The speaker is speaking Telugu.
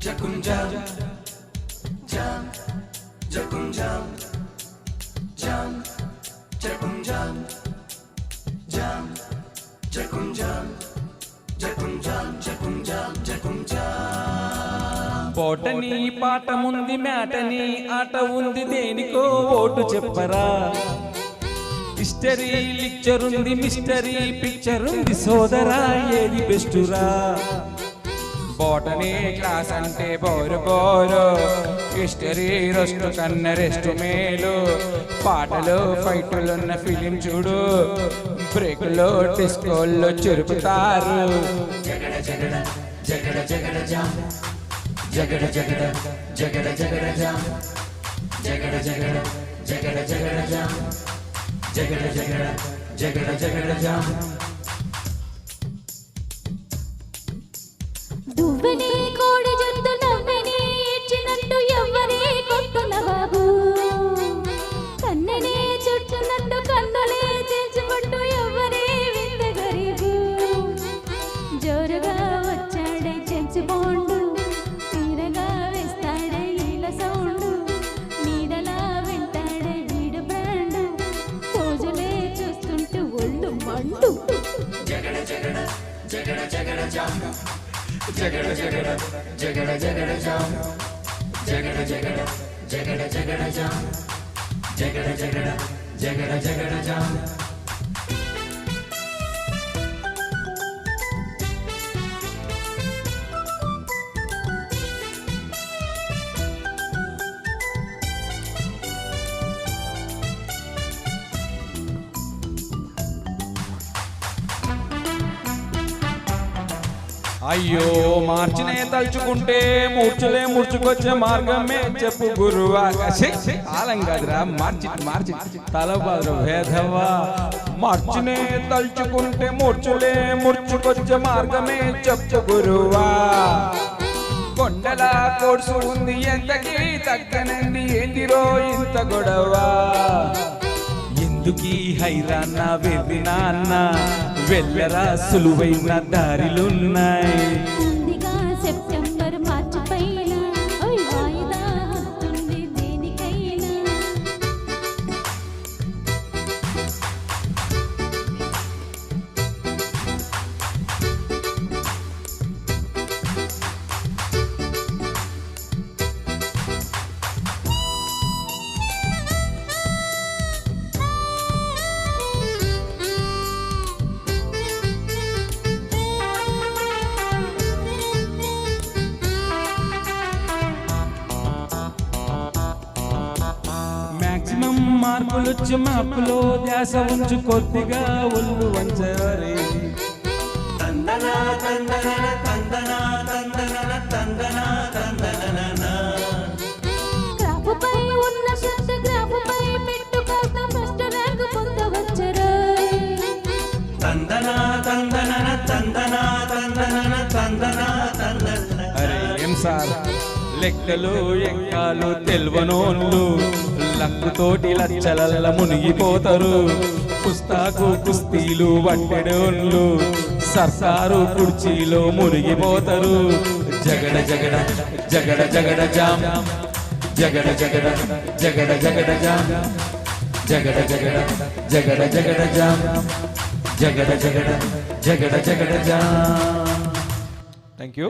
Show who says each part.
Speaker 1: Jakunjam, jam, jakunjam, jam, jakunjam, jam, jakunjam, jakunjam, jakunjam, jakunjam.
Speaker 2: పోటని పాట ముంది మ్యాటని ఆట ఉంది దేనికో ఓటు చెప్పరా. హిస్టరీ లిక్చర్ ఉంది మిస్టరీ పిక్చర్ ఉంది సోదరా ఏది బెస్టురా. బోటనీ క్లాస్ అంటే బోరు బోరు, హిస్టరీ రెస్ట్ కన్నా రెస్ట్ మేలు. పాటలు ఫైట్లున్న ఫిలిం చూడు, బ్రేకులో డిస్కోల్లో చురుకుతారు.
Speaker 1: జగడ జగడ జగడ జగడ జామ్, జగడ జగడ జగడ జగడ జామ్, జగడ జగడ జగడ జగడ జామ్, జగడ జగడ జగడ జగడ జామ్.
Speaker 3: దువ్వెని కోడి జంతు నవ్వెని ఏడ్చినట్టు ఎవ్వరే కొట్టున బాబు. కన్నెనే చుట్టునట్టు కన్నులే తెంచుకుంటూ ఎవ్వరే వింత గరీబు. జోరుగా వచ్చాడే చెంచు బోండు, తీరగా వేస్తాడే ఈల సౌండు. నీడలా వింటాడే వీడు బ్రాండు, రోజులే చూస్తుంటూ ఒళ్ళు మండు.
Speaker 1: జగడ జగడ జగడ జగడ జామ్, జగడ జగడ జగడ జగడ జామ్, జగడ జగడ జగడ జగడ జామ్, జగడ జగడ జగడ జగడ జామ్.
Speaker 2: అయ్యో మార్చినే తలుచుకుంటే మూర్చులే ముడుచుకొచ్చే మార్గమే చెప్పు గురువా. కాలం కాదురా మార్చి మార్చి తలబాదు భేదవా. మార్చినే తలుచుకుంటే మూర్చులే ముడుచుకొచ్చే మార్గమే చెప్పు గురువా. కొండల కోర్సు ఉంది ఎంతకి తగ్గనంది ఏందిరో ఇంత గొడవ. ఎందుకీ హైరాన్న వెర్రినా అన్న వెళ్ళరా సులువైన దారిలున్నాయి.
Speaker 3: ముందుగా సెప్టెంబర్ మార్చి పైన ఓయ్ వాయిదా వస్తుంది దేనికైనా.
Speaker 2: మాక్సిమం మార్కులొచ్చి మాపులో ధ్యాస ఉంచు కొద్దిగా ఒళ్ళు వంచరే.
Speaker 1: తందన తందన తందన తందన తందన తందన.
Speaker 3: గ్రాఫుపై ఉన్న శ్రద్ధ గ్రాఫుపై పెట్టు కాస్త ఫస్ట్ ర్యాంక్ పొందవచ్చురా.
Speaker 1: తందన తందన తందన తందన తందన తందన.
Speaker 2: అరే ఏం సార్ లెక్కలు ఎక్కాలు తెల్వనోళ్ళు లక్కుతోటి లచ్చలల్ల మునిగిపోతారు. పుస్తాకు కుస్తీలు వట్టెడోళ్ళు సర్కారు కుర్చీలో మునిగిపోతారు. జగడ జగడ జగడ జగడ jam, Jagada Jagada Jagada Jagada jam, Jagada Jagada Jagada Jagada jam, Jagada Jagada Jagada Jagada jam. Thank you.